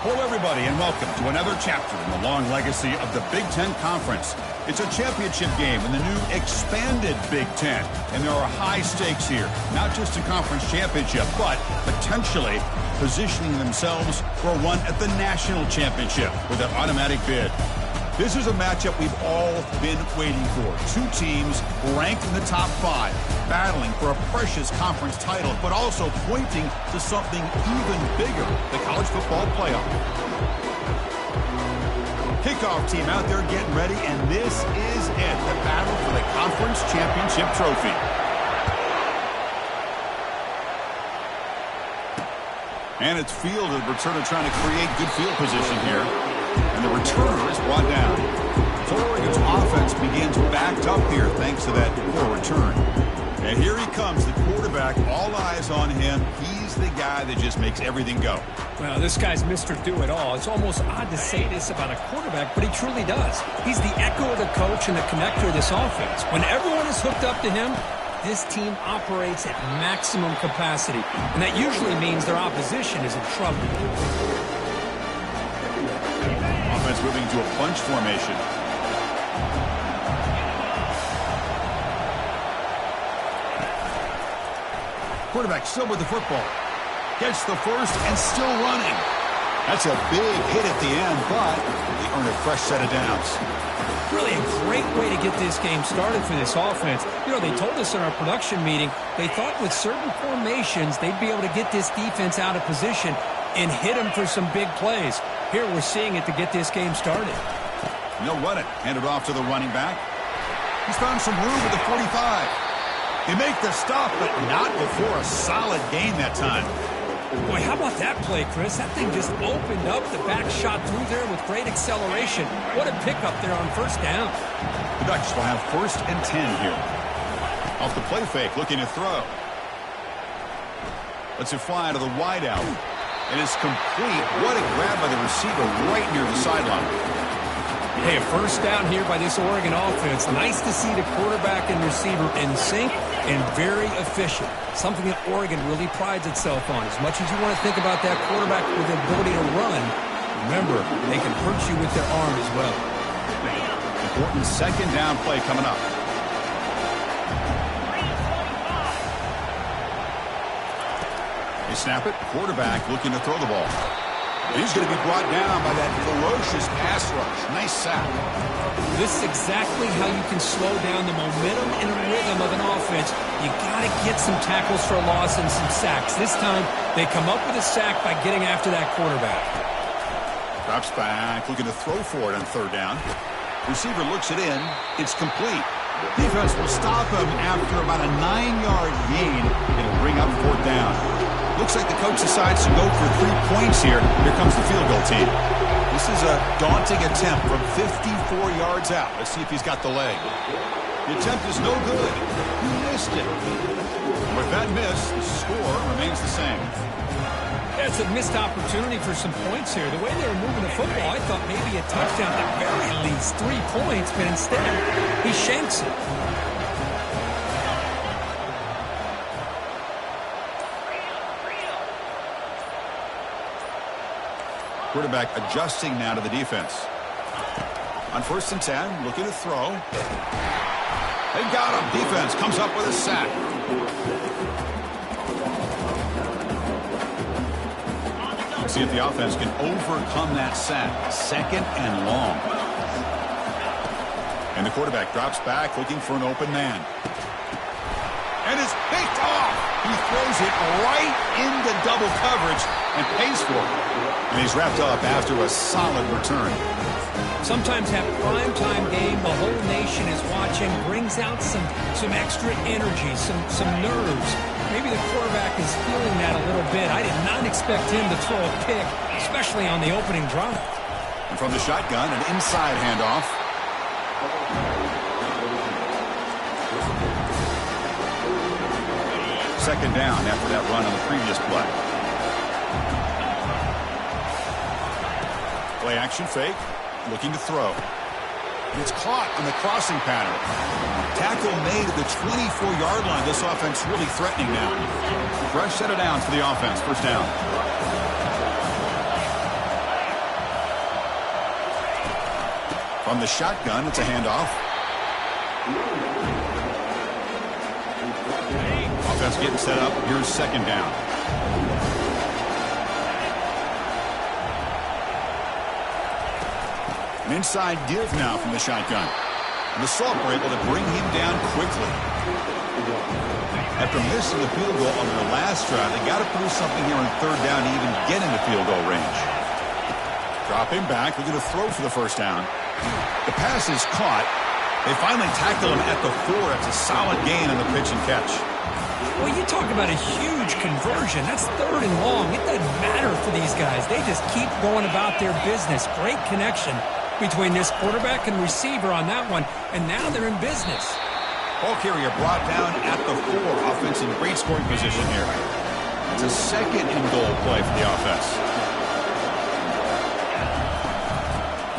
Hello, everybody, and welcome to another chapter in the long legacy of the Big Ten Conference. It's a championship game in the new expanded Big Ten, and there are high stakes here, not just a conference championship, but potentially positioning themselves for a run at the national championship with an automatic bid. This is a matchup we've all been waiting for. Two teams ranked in the top 5, battling for a precious conference title, but also pointing to something even bigger, the college football playoff. Kickoff team out there getting ready, and this is it, the battle for the conference championship trophy. And it's fielded. Returner trying to create good field position here. And the returner is brought down. So Oregon's offense begins backed up here thanks to that poor return. And here he comes, the quarterback, all eyes on him. He's the guy that just makes everything go. Well, this guy's Mr. Do-It-All. It's almost odd to say this about a quarterback, but he truly does. He's the echo of the coach and the connector of this offense. When everyone is hooked up to him, this team operates at maximum capacity, and that usually means their opposition is in trouble. Offense moving to a bunch formation. Quarterback still with the football. Gets the first and still running. That's a big hit at the end, but they earn a fresh set of downs. Really a great way to get this game started for this offense. You know, they told us in our production meeting they thought with certain formations they'd be able to get this defense out of position and hit them for some big plays. Here we're seeing it to get this game started. They'll run it. Hand it off to the running back. He's found some room at the 45. They make the stop, but not before a solid gain that time. Boy, how about that play, Chris? That thing just opened up. The back shot through there with great acceleration. What a pickup there on first down. The Ducks will have 1st and 10 here. Off the play fake, looking to throw. Lets it fly to the wideout. And it's complete. What a grab by the receiver right near the sideline. Hey, a first down here by this Oregon offense. Nice to see the quarterback and receiver in sync and very efficient. Something that Oregon really prides itself on. As much as you want to think about that quarterback with the ability to run, remember, they can hurt you with their arm as well. Important second down play coming up. They snap it. Quarterback looking to throw the ball. He's going to be brought down by that ferocious pass rush. Nice sack. This is exactly how you can slow down the momentum and rhythm of an offense. You got to get some tackles for a loss and some sacks. This time, they come up with a sack by getting after that quarterback. Drops back, looking to throw for it on 3rd down. Receiver looks it in. It's complete. Defense will stop him after about a 9-yard gain. It'll bring up 4th down. Looks like the coach decides to go for 3 points here. Here comes the field goal team. This is a daunting attempt from 54 yards out. Let's see if he's got the leg. The attempt is no good. He missed it. With that miss, the score remains the same. It's a missed opportunity for some points here. The way they were moving the football, I thought maybe a touchdown, at the very least 3 points, but instead he shanks it. Quarterback adjusting now to the defense. On 1st and 10, looking to throw. They got him. Defense comes up with a sack. Let's see if the offense can overcome that sack. 2nd and long. And the quarterback drops back looking for an open man. And it's picked off. He throws it right into double coverage and pays for it. And he's wrapped up after a solid return. Sometimes that primetime game, the whole nation is watching, brings out some extra energy, some nerves. Maybe the quarterback is feeling that a little bit. I did not expect him to throw a pick, especially on the opening drive. And from the shotgun, an inside handoff. Second down after that run on the previous play. Play action fake, looking to throw. And it's caught on the crossing pattern. Tackle made at the 24-yard line. This offense really threatening now. Fresh set of downs for the offense. 1st down. From the shotgun, it's a handoff. Offense getting set up. Here's second down. An inside give now from the shotgun. And the Salt were able to bring him down quickly. After missing the field goal on their last drive, they got to produce something here on third down to even get into field goal range. Drop him back. They're going to throw for the first down. The pass is caught. They finally tackle him at the 4. It's a solid gain on the pitch and catch. Well, you talk about a huge conversion. That's third and long. It doesn't matter for these guys. They just keep going about their business. Great connection between this quarterback and receiver on that one, and now they're in business. Ball carrier brought down at the 4. Offense in great scoring position here. It's a second and goal play for the offense.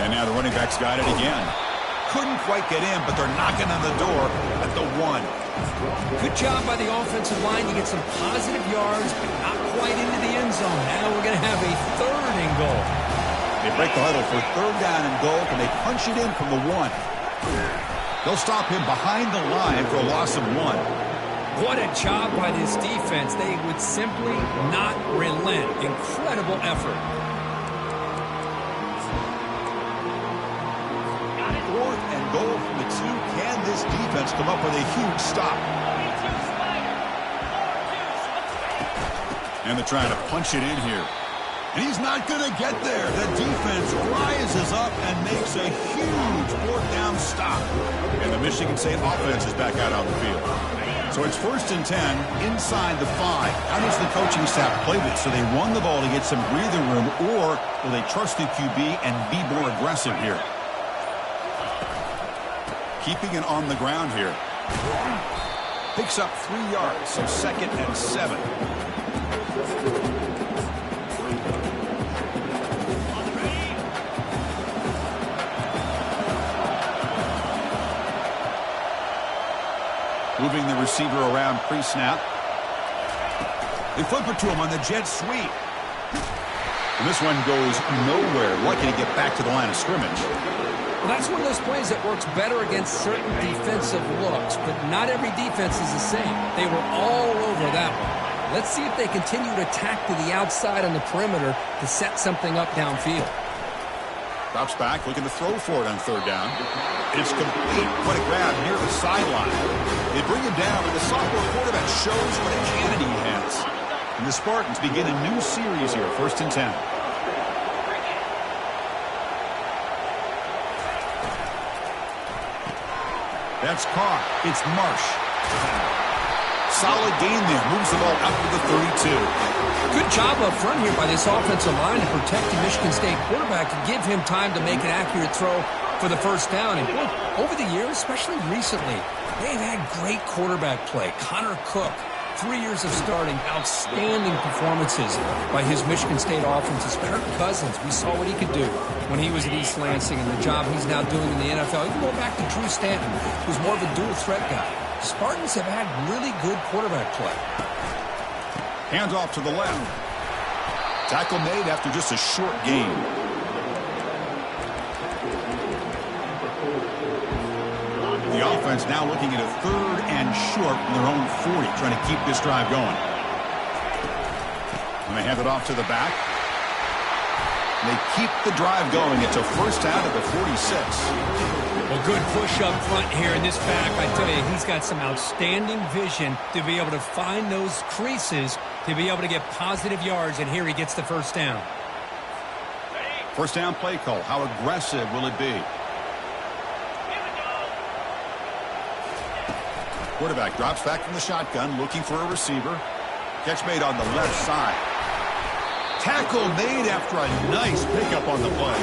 And now the running backs got it again. Couldn't quite get in, but they're knocking on the door at the 1. Good job by the offensive line to get some positive yards, but not quite into the end zone. Now we're going to have a third and goal. They break the huddle for third down and goal, and they punch it in from the 1. They'll stop him behind the line for a loss of 1. What a job by this defense. They would simply not relent. Incredible effort. Fourth and goal from the 2. Can this defense come up with a huge stop? And they're trying to punch it in here. And he's not going to get there. The defense rises up and makes a huge fourth down stop. And the Michigan State offense is back out on the field. So it's first and 10 inside the 5. How does the coaching staff play this? So they run the ball to get some breathing room, or will they trust the QB and be more aggressive here? Keeping it on the ground here. Picks up 3 yards, so second and 7. Moving the receiver around pre-snap. They flip it to him on the jet sweep. And this one goes nowhere. Lucky to get back to the line of scrimmage. Well, that's one of those plays that works better against certain defensive looks, but not every defense is the same. They were all over that one. Let's see if they continue to attack to the outside on the perimeter to set something up downfield. Drops back, looking to throw for it on third down. It's complete. What a grab near the sideline. They bring him down, and the sophomore quarterback shows what a cannon he has. And the Spartans begin a new series here, first and 10. That's caught. It's Marsh. Solid gain there. Moves the ball out to the 32. Good job up front here by this offensive line to protect the Michigan State quarterback and give him time to make an accurate throw for the first down. And over the years, especially recently, they've had great quarterback play. Connor Cook, 3 years of starting, outstanding performances by his Michigan State offenses. Kirk Cousins, we saw what he could do when he was at East Lansing, and the job he's now doing in the NFL. You can go back to Drew Stanton, who's more of a dual threat guy. Spartans have had really good quarterback play. Hands off to the left. Tackle made after just a short gain. The offense now looking at a third and short from their own 40, trying to keep this drive going. And they hand it off to the back. And they keep the drive going. It's a first down at the 46. Well, good push up front here in this back. I tell you, he's got some outstanding vision to be able to find those creases, to be able to get positive yards, and here he gets the first down. First down play call. How aggressive will it be? Quarterback drops back from the shotgun, looking for a receiver. Catch made on the left side. Tackle made after a nice pickup on the play.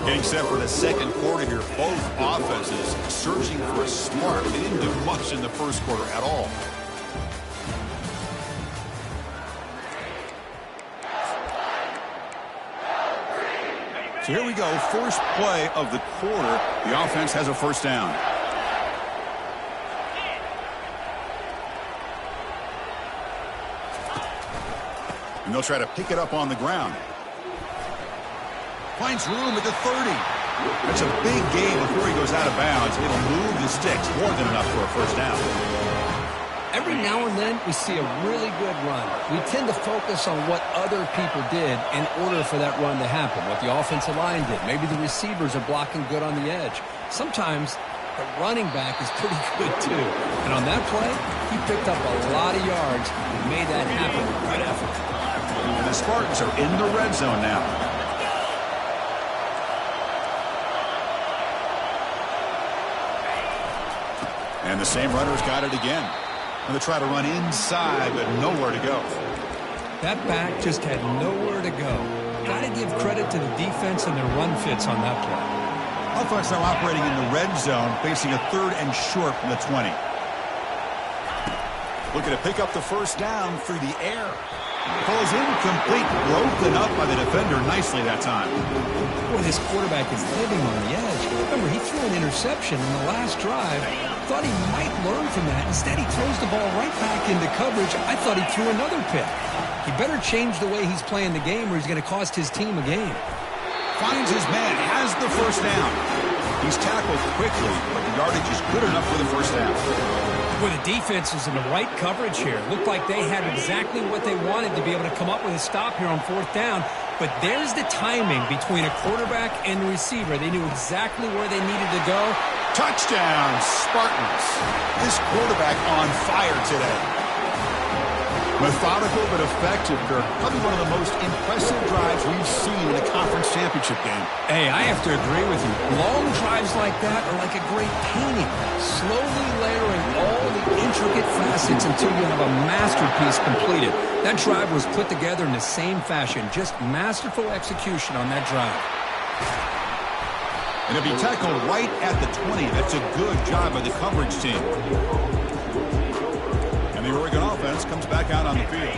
Getting set for the second quarter here. Both offenses searching for a spark. They didn't do much in the first quarter at all. So here we go. First play of the quarter. The offense has a first down. And they'll try to pick it up on the ground. Finds room at the 30. That's a big gain before he goes out of bounds. It'll move the sticks more than enough for a first down. Every now and then, we see a really good run. We tend to focus on what other people did in order for that run to happen, what the offensive line did. Maybe the receivers are blocking good on the edge. Sometimes the running back is pretty good, too. And on that play, he picked up a lot of yards and made that happen with good effort. And the Spartans are in the red zone now. And the same runner's got it again. And they try to run inside, but nowhere to go. That back just had nowhere to go. Got to give credit to the defense and their run fits on that play. Offense now operating in the red zone, facing a 3rd and short from the 20. Looking to pick up the first down through the air. Falls incomplete, broken up by the defender nicely that time. Boy, this quarterback is living on the edge. Remember, he threw an interception in the last drive. Thought he might learn from that. Instead, he throws the ball right back into coverage. I thought he threw another pick. He better change the way he's playing the game or he's going to cost his team a game. Finds his man, has the first down. He's tackled quickly, but the yardage is good enough for the first down. Well, the defense is in the right coverage here. Looked like they had exactly what they wanted to be able to come up with a stop here on 4th down. But there's the timing between a quarterback and the receiver. They knew exactly where they needed to go. Touchdown, Spartans. This quarterback on fire today. Methodical but effective, Kirk. Probably one of the most impressive drives we've seen in a conference championship game. Hey, I have to agree with you. Long drives like that are like a great painting. Slowly layering all the intricate facets until you have a masterpiece completed. That drive was put together in the same fashion. Just masterful execution on that drive. And it'll be tackled right at the 20. That's a good job by the coverage team. And the Oregon offense comes back out on the field.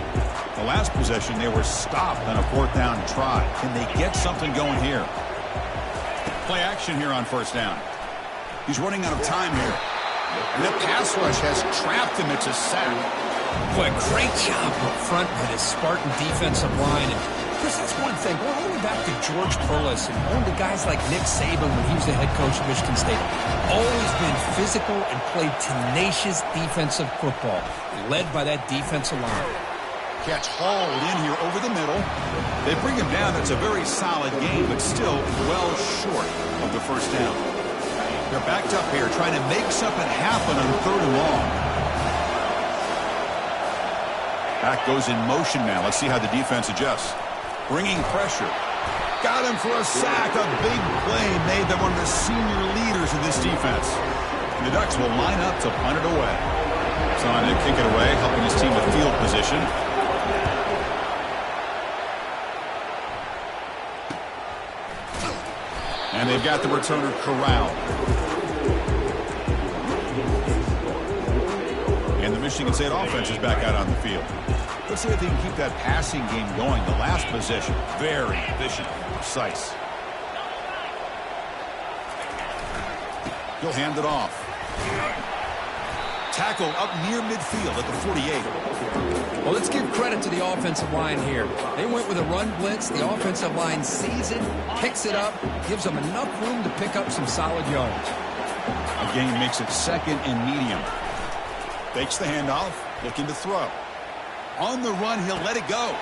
The last possession, they were stopped on a 4th down try. Can they get something going here? Play action here on first down. He's running out of time here. And the pass rush has trapped him. It's a sack. Boy, great job up front by this Spartan defensive line. And Chris, that's one thing. Going all the way back to George Perlis and going to guys like Nick Saban when he was the head coach of Michigan State. Always been physical and played tenacious defensive football, led by that defensive line. Catch hauled in here over the middle. They bring him down. That's a very solid game, but still well short of the first down. They're backed up here trying to make something happen on 3rd and long. Back goes in motion now. Let's see how the defense adjusts. Bringing pressure. Got him for a sack. A big play made by one of the senior leaders of this defense. And the Ducks will line up to punt it away. Time to kick it away, helping his team with field position. And they've got the returner corralled. And the Michigan State offense is back out on the field. Let's see if they can keep that passing game going. The last possession, very efficient, precise. He'll hand it off. Tackle up near midfield at the 48. Well, let's give credit to the offensive line here. They went with a run blitz. The offensive line sees it, picks it up, gives them enough room to pick up some solid yards. Again, makes it 2nd and medium. Fakes the handoff, looking to throw. On the run, he'll let it go.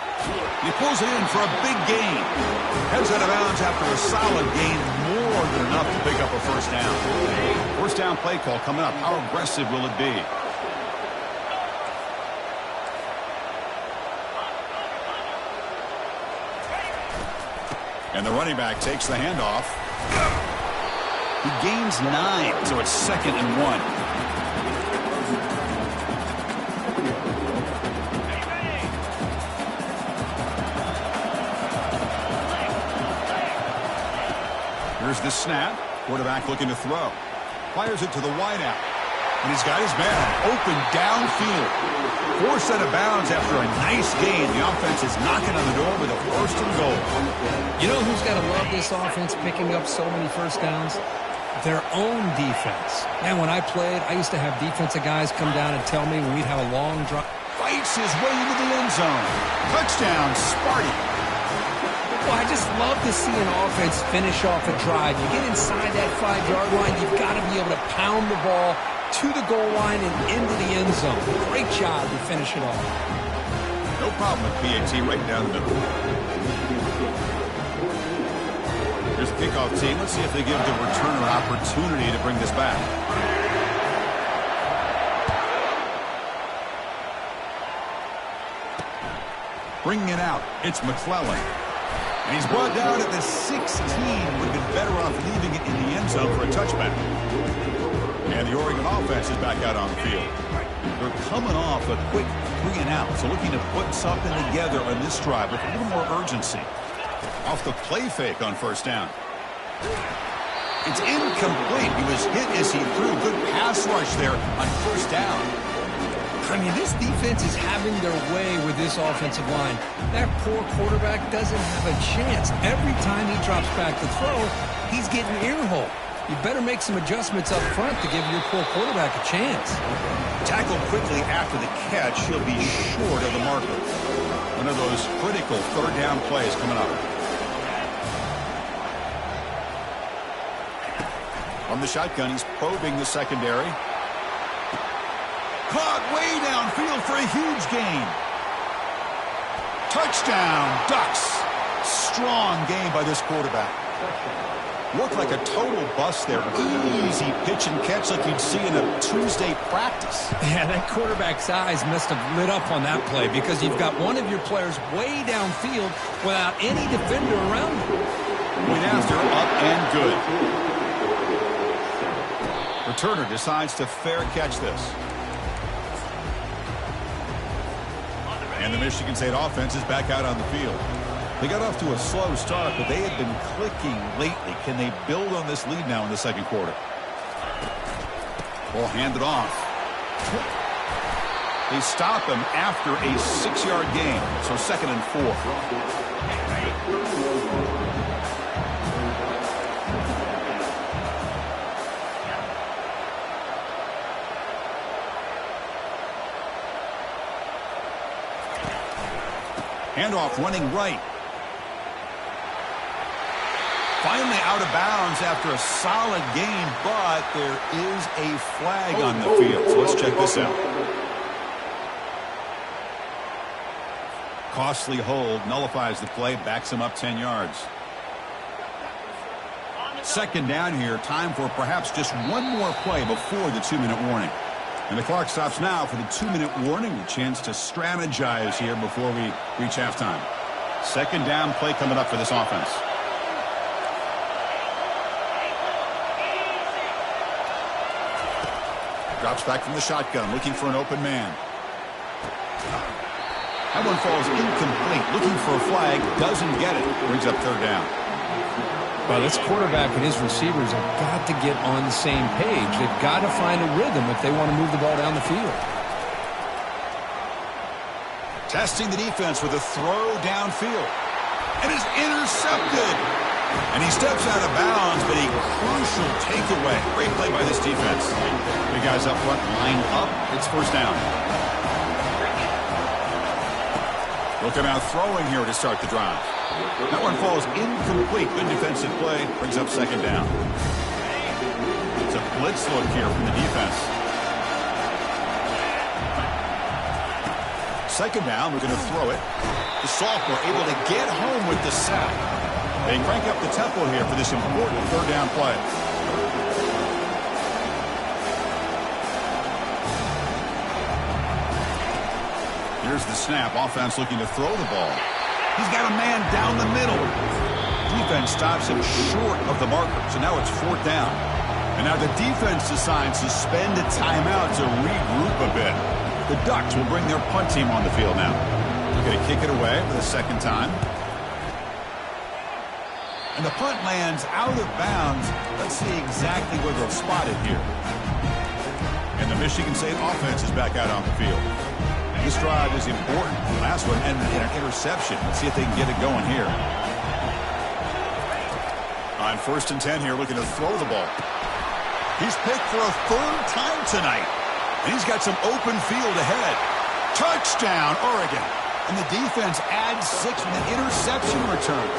He pulls it in for a big gain. Heads out of bounds after a solid gain, more than enough to pick up a first down. First down play call coming up. How aggressive will it be? And the running back takes the handoff. He gains 9, so it's 2nd and 1. Here's the snap. Quarterback looking to throw. Fires it to the wideout. And he's got his man open downfield. Forced out of bounds after a nice gain. The offense is knocking on the door with a 1st and goal. You know who's got to love this offense picking up so many first downs? Their own defense. Man, when I played, I used to have defensive guys come down and tell me when we'd have a long drive. fights his way into the end zone. Touchdown, Sparty. Well, I just love to see an offense finish off a drive. You get inside that 5-yard line, you've got to be able to pound the ball to the goal line and into the end zone. Great job to finish it off. No problem with PAT right down the middle. Here's the kickoff team. Let's see if they give the returner an opportunity to bring this back. Bringing it out, it's McClellan. And he's brought down at the 16. Would have been better off leaving it in the end zone for a touchback. And the Oregon offense is back out on the field. They're coming off a quick 3 and out, so looking to put something together on this drive with a little more urgency. Off the play fake on first down. It's incomplete. He was hit as he threw. Good pass rush there on first down. I mean, this defense is having their way with this offensive line. That poor quarterback doesn't have a chance. Every time he drops back to throw, he's getting ear-hole. You better make some adjustments up front to give your poor quarterback a chance. Tackled quickly after the catch. He'll be short of the marker. One of those critical third down plays coming up. On the shotgun, he's probing the secondary. Caught way downfield for a huge gain. Touchdown, Ducks. Strong game by this quarterback. Looked like a total bust there. Easy pitch and catch like you'd see in a Tuesday practice. Yeah, that quarterback's eyes must have lit up on that play because you've got one of your players way downfield without any defender around him. Point after, up and good. Returner decides to fair catch this. And the Michigan State offense is back out on the field. They got off to a slow start, but they had been clicking lately. Can they build on this lead now in the second quarter? Ball handed off. They stop him after a 6-yard gain, so 2nd and 4. Handoff running right. Finally out of bounds after a solid gain, but there is a flag on the field. So let's check this out. Costly hold, nullifies the play, backs him up 10 yards. 2nd down here, time for perhaps just one more play before the 2-minute warning. And the clock stops now for the 2-minute warning. A chance to strategize here before we reach halftime. 2nd down play coming up for this offense. Drops back from the shotgun, looking for an open man. That one falls incomplete. Looking for a flag, doesn't get it. Brings up 3rd down. Well, this quarterback and his receivers have got to get on the same page. They've got to find a rhythm if they want to move the ball down the field. Testing the defense with a throw downfield. And it's intercepted. And he steps out of bounds, but a crucial takeaway. Great play by this defense. The guys up front line up. It's 1st down. Looking out throwing here to start the drive. That one falls incomplete. Good defensive play. Brings up 2nd down. It's a blitz look here from the defense. 2nd down. We're going to throw it. The sophomore able to get home with the sack. They crank up the tempo here for this important 3rd down play. Here's the snap. Offense looking to throw the ball. He's got a man down the middle. Defense stops him short of the marker. So now it's 4th down. And now the defense decides to spend a timeout to regroup a bit. The Ducks will bring their punt team on the field now. They're going to kick it away for the 2nd time. And the punt lands out of bounds. Let's see exactly where they'll spot it here. And the Michigan State offense is back out on the field. This drive is important. The last one ended in an interception. Let's see if they can get it going here. On 1st and 10 here, looking to throw the ball. He's picked for a 3rd time tonight. And he's got some open field ahead. Touchdown, Oregon. And the defense adds 6 with an interception return.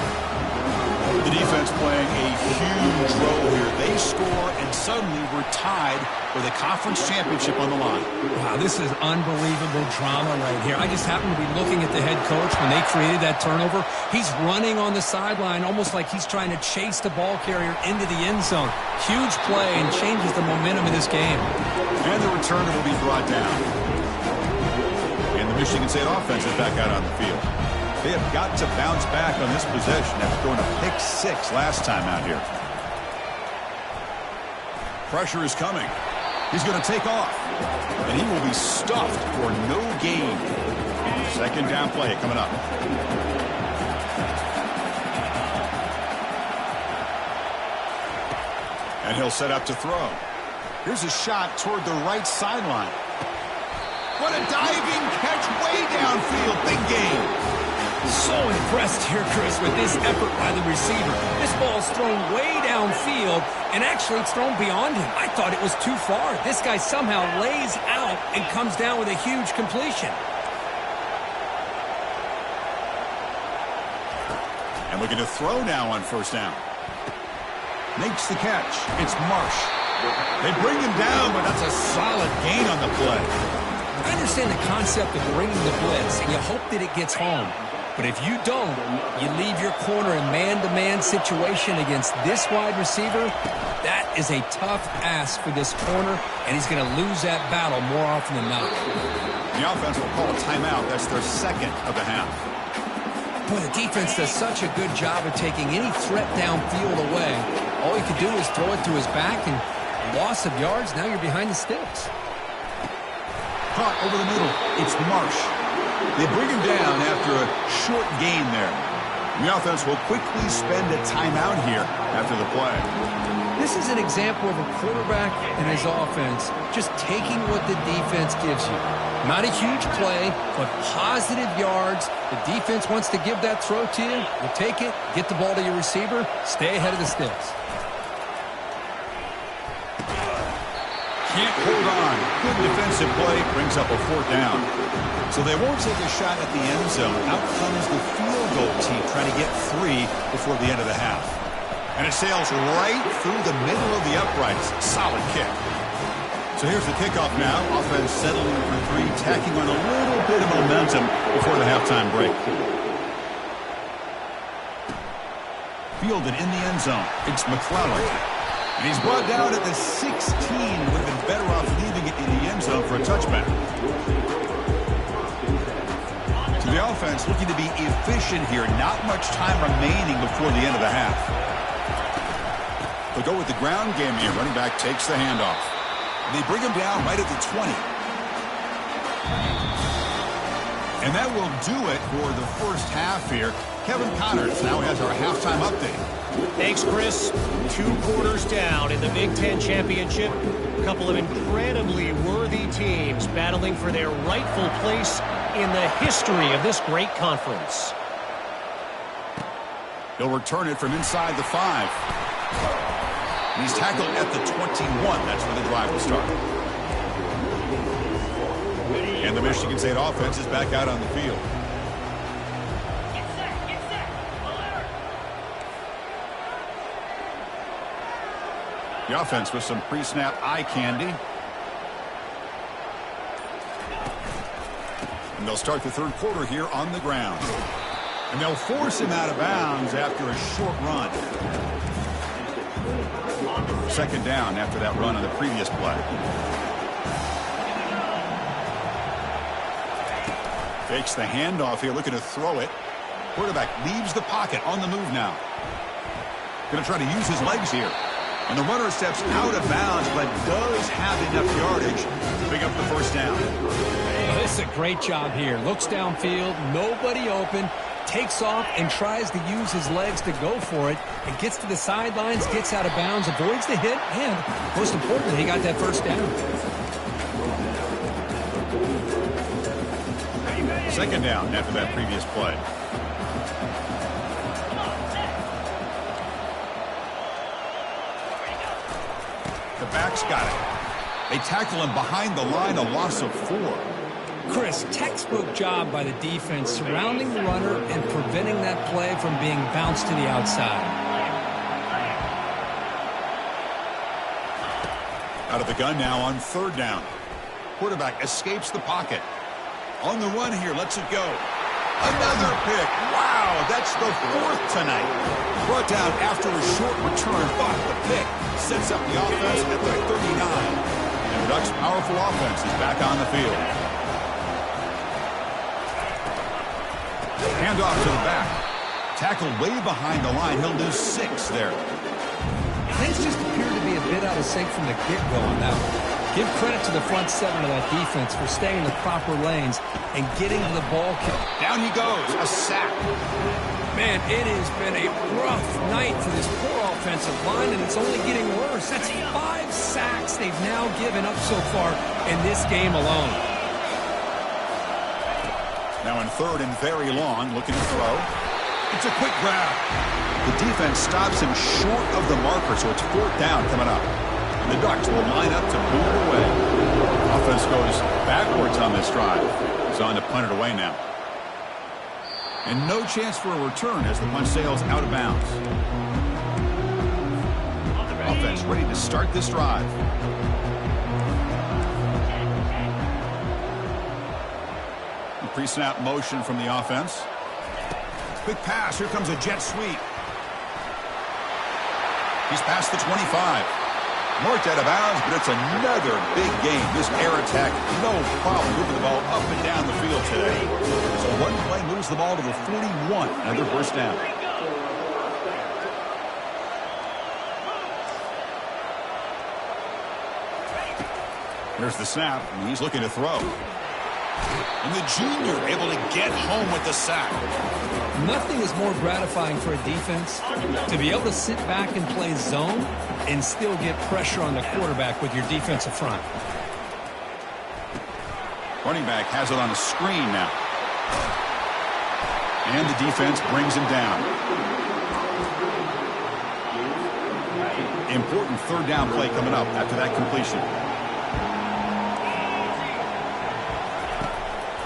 The defense playing a huge role here. They score, and suddenly we're tied with a conference championship on the line. Wow, this is unbelievable drama right here. I just happen to be looking at the head coach when they created that turnover. He's running on the sideline almost like he's trying to chase the ball carrier into the end zone. Huge play and changes the momentum of this game. And the returner will be brought down. And the Michigan State offense is back out on the field. They have got to bounce back on this possession after throwing a pick 6 last time out here. Pressure is coming. He's going to take off. And he will be stuffed for no gain. Second down play coming up. And he'll set up to throw. Here's a shot toward the right sideline. What a diving catch way downfield. Big gain. So impressed here, Chris, with this effort by the receiver. This ball's thrown way downfield, and actually it's thrown beyond him. I thought it was too far. This guy somehow lays out and comes down with a huge completion. And looking to throw now on first down. Makes the catch. It's Marsh. They bring him down, but that's a solid gain on the play. I understand the concept of bringing the blitz, and you hope that it gets home. But if you don't, you leave your corner in man-to-man situation against this wide receiver. That is a tough ask for this corner, and he's going to lose that battle more often than not. The offense will call a timeout. That's their second of the half. Boy, the defense does such a good job of taking any threat downfield away. All he could do is throw it to his back, and loss of yards, now you're behind the sticks. Caught over the middle. It's Marsh. They bring him down after a short gain there. The offense will quickly spend a timeout here after the play. This is an example of a quarterback and his offense just taking what the defense gives you. Not a huge play, but positive yards. The defense wants to give that throw to you. You take it, get the ball to your receiver, stay ahead of the sticks. Can't hold on. Good defensive play brings up a fourth down. So they won't take a shot at the end zone. Out comes the field goal team trying to get 3 before the end of the half. And it sails right through the middle of the uprights. Solid kick. So here's the kickoff now. Offense settling for 3, tacking on a little bit of momentum before the halftime break. Fielded in the end zone. It's McClellan. And he's brought down at the 16. Would have been better off leaving it in the end zone for a touchback. So the offense looking to be efficient here. Not much time remaining before the end of the half. They'll go with the ground game here. Running back takes the handoff. They bring him down right at the 20. And that will do it for the first half here. Kevin Connors now has our halftime update. Thanks, Chris. 2 quarters down in the Big Ten Championship. A couple of incredibly worthy teams battling for their rightful place in the history of this great conference. He'll return it from inside the 5. And he's tackled at the 21. That's where the drive will start. And the Michigan State offense is back out on the field. The offense with some pre-snap eye candy. And they'll start the third quarter here on the ground. And they'll force him out of bounds after a short run. Second down after that run on the previous play. Fakes the handoff here, looking to throw it. Quarterback leaves the pocket, on the move now. Going to try to use his legs here. And the runner steps out of bounds, but does have enough yardage to pick up the first down. Well, this is a great job here. Looks downfield, nobody open, takes off and tries to use his legs to go for it, and gets to the sidelines, gets out of bounds, avoids the hit, and most importantly, he got that first down. Second down after that previous play. The back's got it. They tackle him behind the line, a loss of 4. Chris, textbook job by the defense surrounding the runner and preventing that play from being bounced to the outside. Out of the gun now on 3rd down. Quarterback escapes the pocket. On the run here, lets it go. Another pick. Wow, that's the 4th tonight. Brought down after a short return, but the pick sets up the offense at the 39. And the Ducks' powerful offense is back on the field. Handoff to the back. Tackled way behind the line. He'll lose 6 there. Things just appear to be a bit out of sync from the get-go on that one. Give credit to the front 7 of that defense for staying in the proper lanes and getting to the ball. Down he goes. A sack. Man, it has been a rough night for this poor offensive line, and it's only getting worse. That's 5 sacks they've now given up so far in this game alone. Now in 3rd and very long, looking to throw. It's a quick grab. The defense stops him short of the marker, so it's 4th down coming up. And the Ducks will line up to boot it away. Offense goes backwards on this drive. He's on to punt it away now. And no chance for a return as the punt sails out of bounds. Offense ready to start this drive. Pre-snap motion from the offense. Quick pass. Here comes a jet sweep. He's past the 25. Marked out of bounds, but it's another big game. This air attack, no problem moving the ball up and down the field today. So one play moves the ball to the 41. Another 1st down. Here's the snap, and he's looking to throw. And the junior able to get home with the sack. Nothing is more gratifying for a defense to be able to sit back and play zone and still get pressure on the quarterback with your defensive front. Running back has it on a screen now. And the defense brings him down. Important 3rd down play coming up after that completion.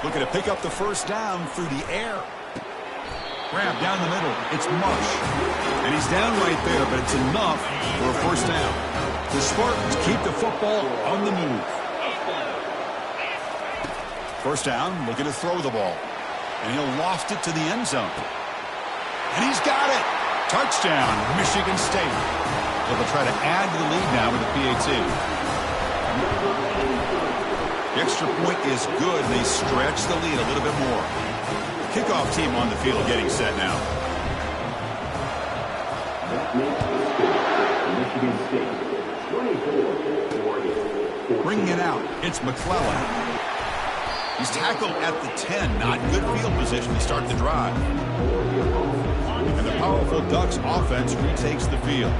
Looking to pick up the 1st down through the air. Grab down the middle. It's Marsh. And he's down right there, but it's enough for a 1st down. The Spartans keep the football on the move. 1st down, looking to throw the ball. And he'll loft it to the end zone. And he's got it. Touchdown, Michigan State. They'll try to add to the lead now with the PAT. The extra point is good, and they stretch the lead a little bit more. Kickoff team on the field getting set now. Bringing it out, it's McClellan. He's tackled at the 10. Not good field position to start the drive. And the powerful Ducks offense retakes the field.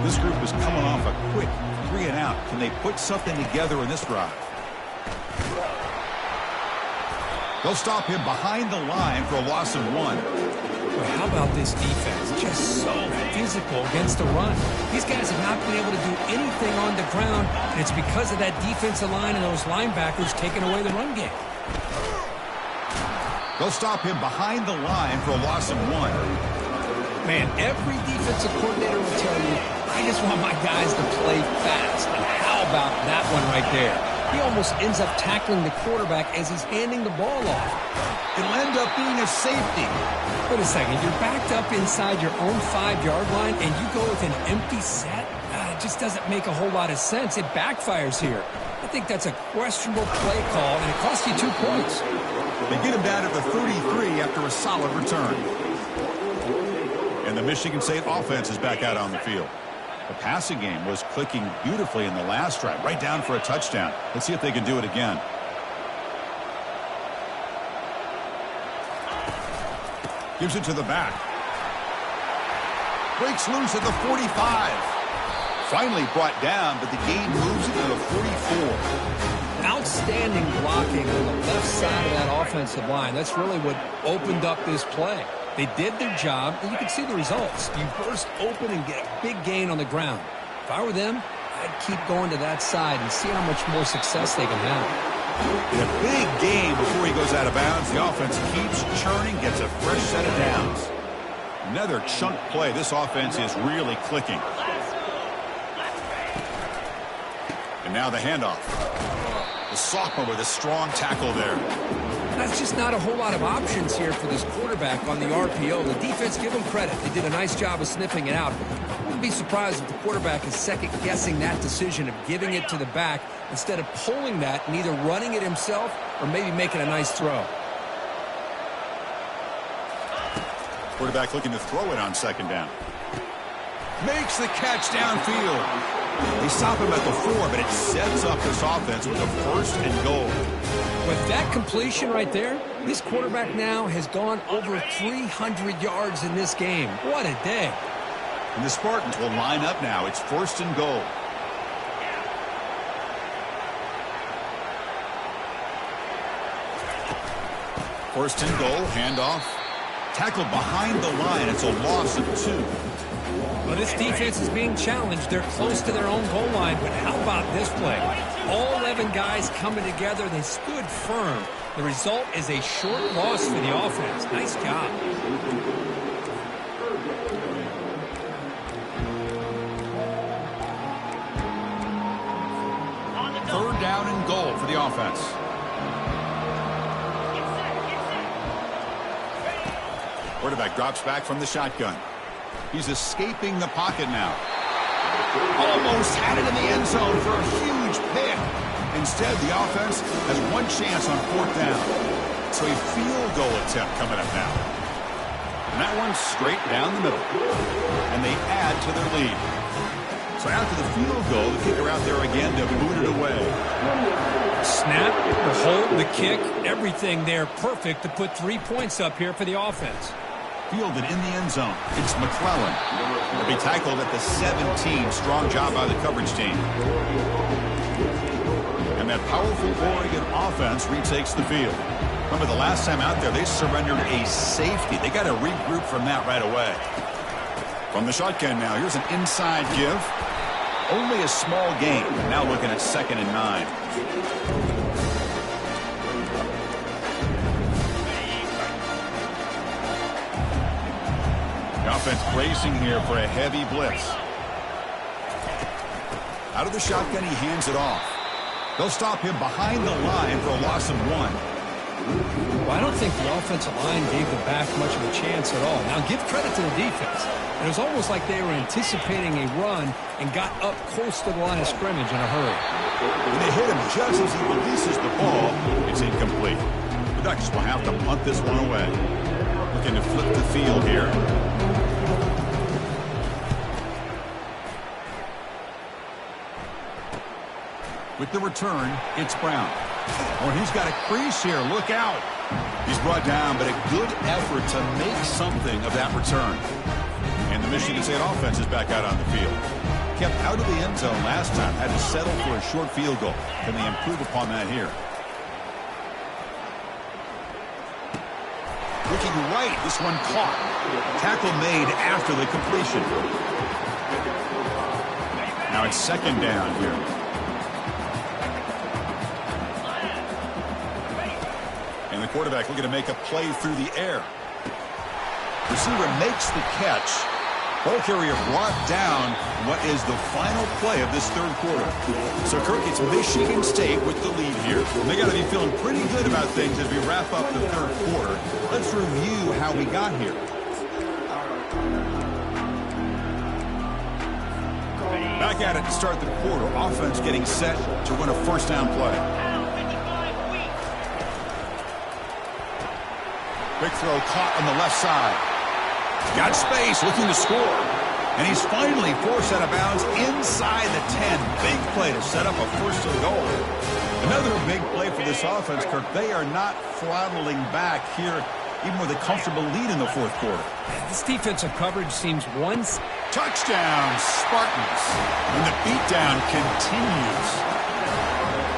This group is coming off a quick 3-and-out. Can they put something together in this drive? They'll stop him behind the line for a loss of 1. Well, how about this defense? Just so physical against the run. These guys have not been able to do anything on the ground, and it's because of that defensive line and those linebackers taking away the run game. They'll stop him behind the line for a loss of 1. Man, every defensive coordinator will tell you, I just want my guys to play fast. And how about that one right there? He almost ends up tackling the quarterback as he's handing the ball off. It'll end up being a safety. Wait a second. You're backed up inside your own 5-yard line, and you go with an empty set? It just doesn't make a whole lot of sense. It backfires here. I think that's a questionable play call, and it costs you 2 points. They get him down at the 33 after a solid return. And the Michigan State offense is back out on the field. The passing game was clicking beautifully in the last drive, right down for a touchdown. Let's see if they can do it again. Gives it to the back. Breaks loose at the 45. Finally brought down, but the gain moves it to the 44. Outstanding blocking on the left side of that offensive line. That's really what opened up this play. They did their job, and you can see the results. You burst open and get a big gain on the ground. If I were them, I'd keep going to that side and see how much more success they can have. In a big game before he goes out of bounds, the offense keeps churning, gets a fresh set of downs. Another chunk play. This offense is really clicking. And now the handoff. The sophomore with a strong tackle there. That's just not a whole lot of options here for this quarterback on the RPO. The defense, give them credit. They did a nice job of sniffing it out. I wouldn't be surprised if the quarterback is second-guessing that decision of giving it to the back instead of pulling that and either running it himself or maybe making a nice throw. Quarterback looking to throw it on second down. Makes the catch downfield. They stop him at the 4, but it sets up this offense with a first and goal. With that completion right there, this quarterback now has gone over 300 yards in this game. What a day. And the Spartans will line up now. It's first and goal. First and goal, handoff. Tackled behind the line. It's a loss of 2. Well, this defense is being challenged. They're close to their own goal line, but how about this play? All 11 guys coming together. They stood firm. The result is a short loss for the offense. Nice job. Third down and goal for the offense. Quarterback drops back from the shotgun. He's escaping the pocket now. Almost had it in the end zone for a huge pick. Instead, the offense has one chance on 4th down. So a field goal attempt coming up now. And that one's straight down the middle. And they add to their lead. So after the field goal, the kicker out there again to boot it away. Snap, the hold, the kick, everything there perfect to put 3 points up here for the offense. Fielded in the end zone. It's McClellan. He'll be tackled at the 17. Strong job by the coverage team. And that powerful Oregon offense retakes the field. Remember the last time out there, they surrendered a safety. They got to regroup from that right away. From the shotgun now, here's an inside give. Only a small gain. Now looking at 2nd and 9. The offense bracing here for a heavy blitz. Out of the shotgun, he hands it off. They'll stop him behind the line for a loss of 1. Well, I don't think the offensive line gave the back much of a chance at all. Now, give credit to the defense. It was almost like they were anticipating a run and got up close to the line of scrimmage in a hurry. When they hit him just as he releases the ball, it's incomplete. The Ducks will have to punt this one away. Looking to flip the field here. With the return, it's Brown. Oh, he's got a crease here. Look out. He's brought down, but a good effort to make something of that return. And the Michigan State offense is back out on the field. Kept out of the end zone last time. Had to settle for a short field goal. Can they improve upon that here? Looking right. This one caught. Tackle made after the completion. Now it's 2nd down here. And the quarterback looking to make a play through the air. Receiver makes the catch. Ball carrier brought down what is the final play of this 3rd quarter. So, Kirk, it's Michigan State with the lead here. And they got to be feeling pretty good about things as we wrap up the 3rd quarter. Let's review how we got here. Back at it to start the quarter. Offense getting set to win a first down play. Big throw caught on the left side. Got space, looking to score. And he's finally forced out of bounds inside the 10. Big play to set up a first and goal. Another big play for this offense, Kirk. They are not throttling back here, even with a comfortable lead in the 4th quarter. This defensive coverage seems once. Touchdown, Spartans. And the beatdown continues.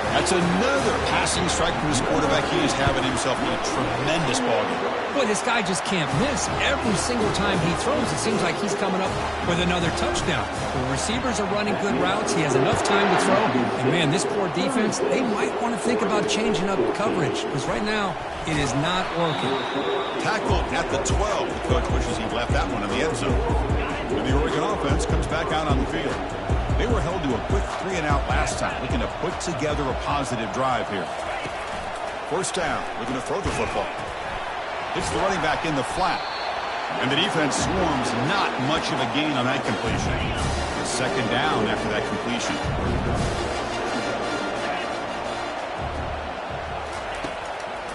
That's another passing strike from his quarterback. He is having himself a tremendous ballgame. Boy, this guy just can't miss. Every single time he throws, it seems like he's coming up with another touchdown. The receivers are running good routes. He has enough time to throw. And, man, this poor defense, they might want to think about changing up coverage because right now it is not working. Tackled at the 12. The coach wishes he left that one in the end zone. And the Oregon offense comes back out on the field. They were held to a quick 3-and-out last time, looking to put together a positive drive here. First down, looking to throw the football. It's the running back in the flat. And the defense swarms, not much of a gain on that completion. It's second down after that completion.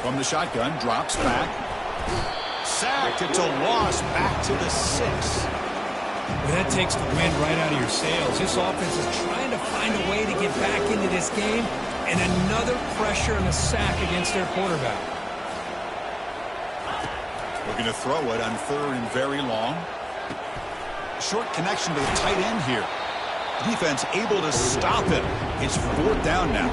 From the shotgun, drops back. Sacked, it's a loss back to the 6. Well, that takes the wind right out of your sails. This offense is trying to find a way to get back into this game, and another pressure and a sack against their quarterback. Looking to throw it on third and very long. Short connection to the tight end here. Defense able to stop him. It's fourth down now.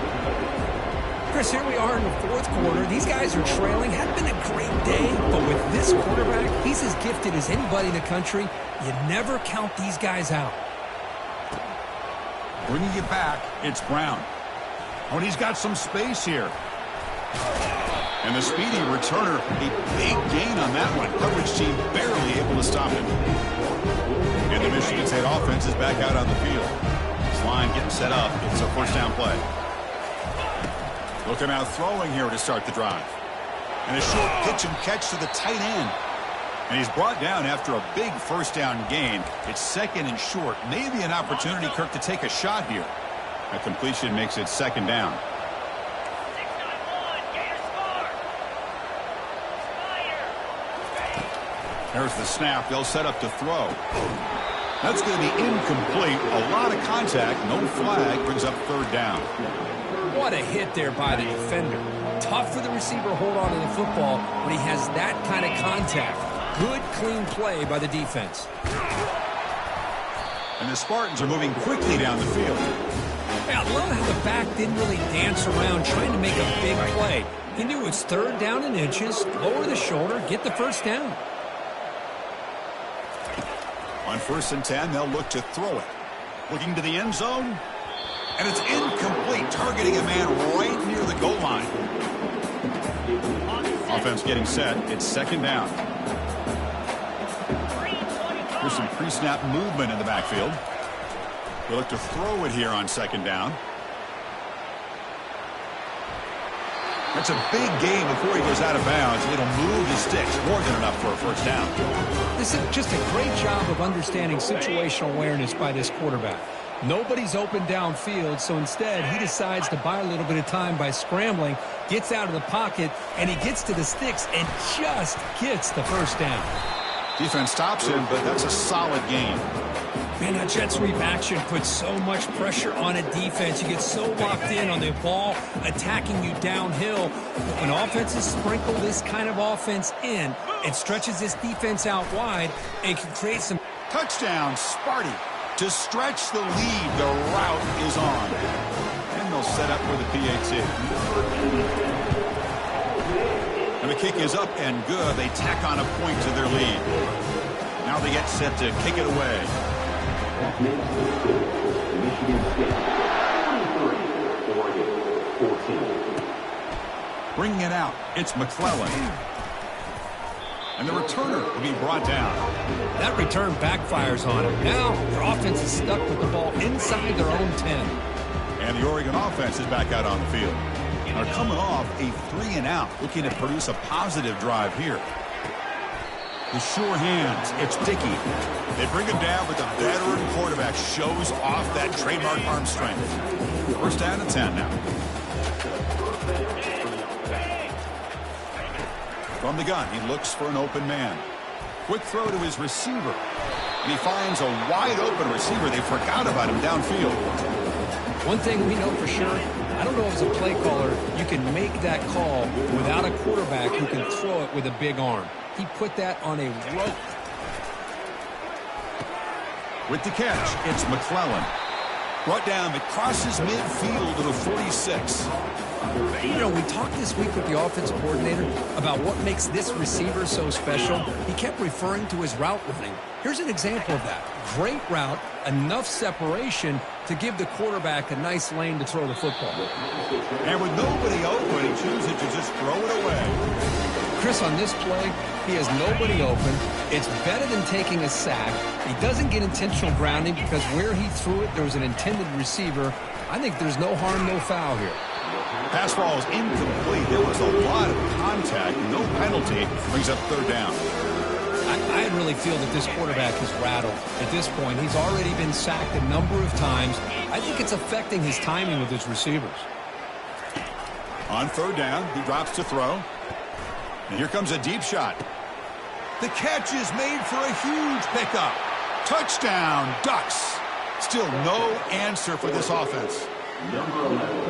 Chris, here we are in the fourth quarter. These guys are trailing. Hadn't been a great day, but with this quarterback, he's as gifted as anybody in the country. You never count these guys out. Bringing it back, it's Brown. Oh, and he's got some space here. And the speedy returner, a big gain on that one. Coverage team barely able to stop him. And the Michigan State offense is back out on the field. This line getting set up. It's a first down play. Looking out throwing here to start the drive. And a short pitch and catch to the tight end. And he's brought down after a big first down gain. It's second and short. Maybe an opportunity, Kirk, to take a shot here. A completion makes it second down. There's the snap. They'll set up to throw. That's going to be incomplete. A lot of contact. No flag. Brings up third down. What a hit there by the defender. Tough for the receiver to hold on to the football when he has that kind of contact. Good, clean play by the defense. And the Spartans are moving quickly down the field. Yeah, I love how the back didn't really dance around trying to make a big play. He knew it's third down in inches, lower the shoulder, get the first down. On first and 10, they'll look to throw it. Looking to the end zone. And it's incomplete, targeting a man right near the goal line. Offense getting set. It's second down. There's some pre-snap movement in the backfield. They look to throw it here on second down. That's a big gain before he goes out of bounds. It'll move the sticks. More than enough for a first down. This is just a great job of understanding situational awareness by this quarterback. Nobody's open downfield, so instead he decides to buy a little bit of time by scrambling, gets out of the pocket, and he gets to the sticks and just gets the first down. Defense stops him, but that's a solid gain. Man, that jet sweep action puts so much pressure on a defense. You get so locked in on the ball attacking you downhill. But when offenses sprinkle this kind of offense in, it stretches this defense out wide and can create some... Touchdown, Sparty. To stretch the lead, the route is on. And they'll set up for the PAT. And the kick is up and good. They tack on a point to their lead. Now they get set to kick it away. Bringing it out, it's McClellan. And the returner will be brought down. That return backfires on him. Now their offense is stuck with the ball inside their own 10. And the Oregon offense is back out on the field. They're coming off a 3-and-out, looking to produce a positive drive here. The sure hands, it's Dickey. They bring him down, but the veteran quarterback shows off that trademark arm strength. First down and 10 now. From the gun, he looks for an open man. Quick throw to his receiver. And he finds a wide-open receiver. They forgot about him downfield. One thing we know for sure, I don't know if as a play caller, you can make that call without a quarterback who can throw it with a big arm. He put that on a rope. With the catch, it's McClellan. Brought down, it crosses midfield to the 46. You know, we talked this week with the offensive coordinator about what makes this receiver so special. He kept referring to his route running. Here's an example of that. Great route, enough separation to give the quarterback a nice lane to throw the football. And with nobody open, he chooses to just throw it away. Chris, on this play, he has nobody open. It's better than taking a sack. He doesn't get intentional grounding because where he threw it, there was an intended receiver. I think there's no harm, no foul here. Pass ball is incomplete. There was a lot of contact. No penalty. Brings up third down. I really feel that this quarterback is rattled. At this point, he's already been sacked a number of times. I think it's affecting his timing with his receivers. On third down, he drops to throw. And here comes a deep shot. The catch is made for a huge pickup. Touchdown, Ducks. Still no answer for this offense.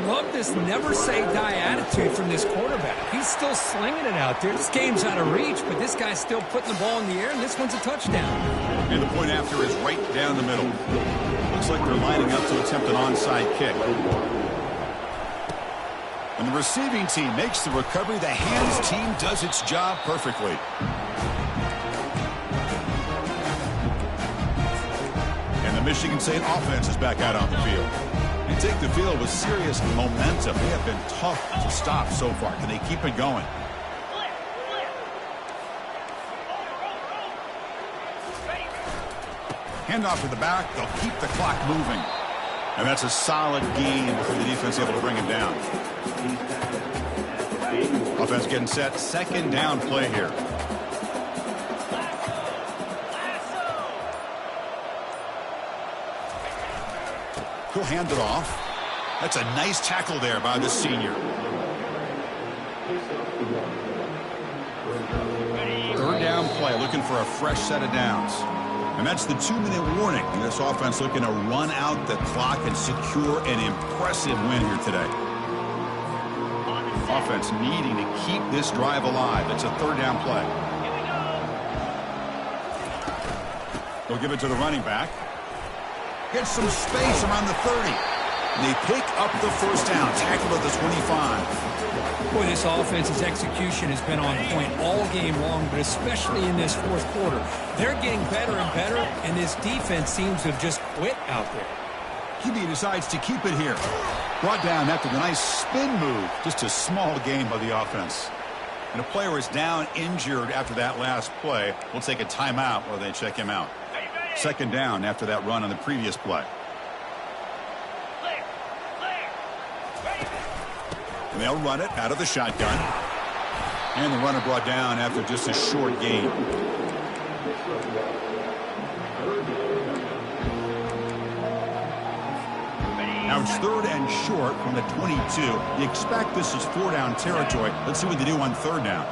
Love this never-say-die attitude from this quarterback. He's still slinging it out there. This game's out of reach, but this guy's still putting the ball in the air, and this one's a touchdown. And the point after is right down the middle. Looks like they're lining up to attempt an onside kick. And the receiving team makes the recovery. The hands team does its job perfectly. And the Michigan State offense is back out on the field. They take the field with serious momentum. They have been tough to stop so far. Can they keep it going? Handoff to the back. They'll keep the clock moving. And that's a solid gain for the defense able to bring it down. Offense getting set. Second down play here. He'll hand it off. That's a nice tackle there by the senior. Third down play, looking for a fresh set of downs. And that's the 2-minute warning. This offense looking to run out the clock and secure an impressive win here today. Offense needing to keep this drive alive. It's a third down play. They'll give it to the running back. Gets some space around the 30. And they pick up the first down. Tackle at the 25. Boy, this offense's execution has been on point all game long, but especially in this fourth quarter. They're getting better and better, and this defense seems to have just quit out there. QB decides to keep it here. Brought down after the nice spin move. Just a small gain by the offense. And a player is down injured after that last play. We'll take a timeout while they check him out. Second down after that run on the previous play. And they'll run it out of the shotgun. And the runner brought down after just a short gain. Now it's third and short from the 22. You expect this is four down territory. Let's see what they do on third down.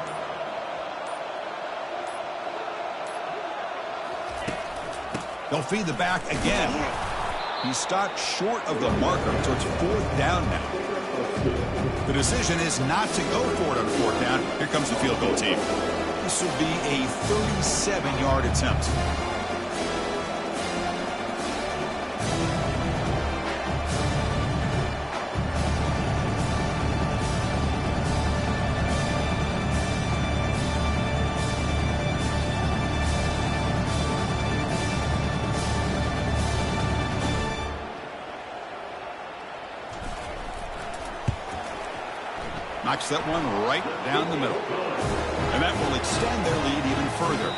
They'll feed the back again. He stopped short of the marker, so it's fourth down now. The decision is not to go for it on fourth down. Here comes the field goal team. This will be a 37-yard attempt. Knocks that one right down the middle. And that will extend their lead even further.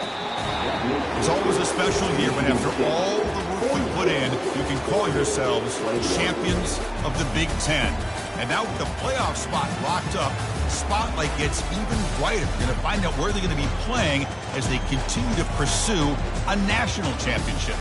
It's always a special year when after all the work we put in, you can call yourselves champions of the Big Ten. And now with the playoff spot locked up, the spotlight gets even brighter. You're going to find out where they're going to be playing as they continue to pursue a national championship.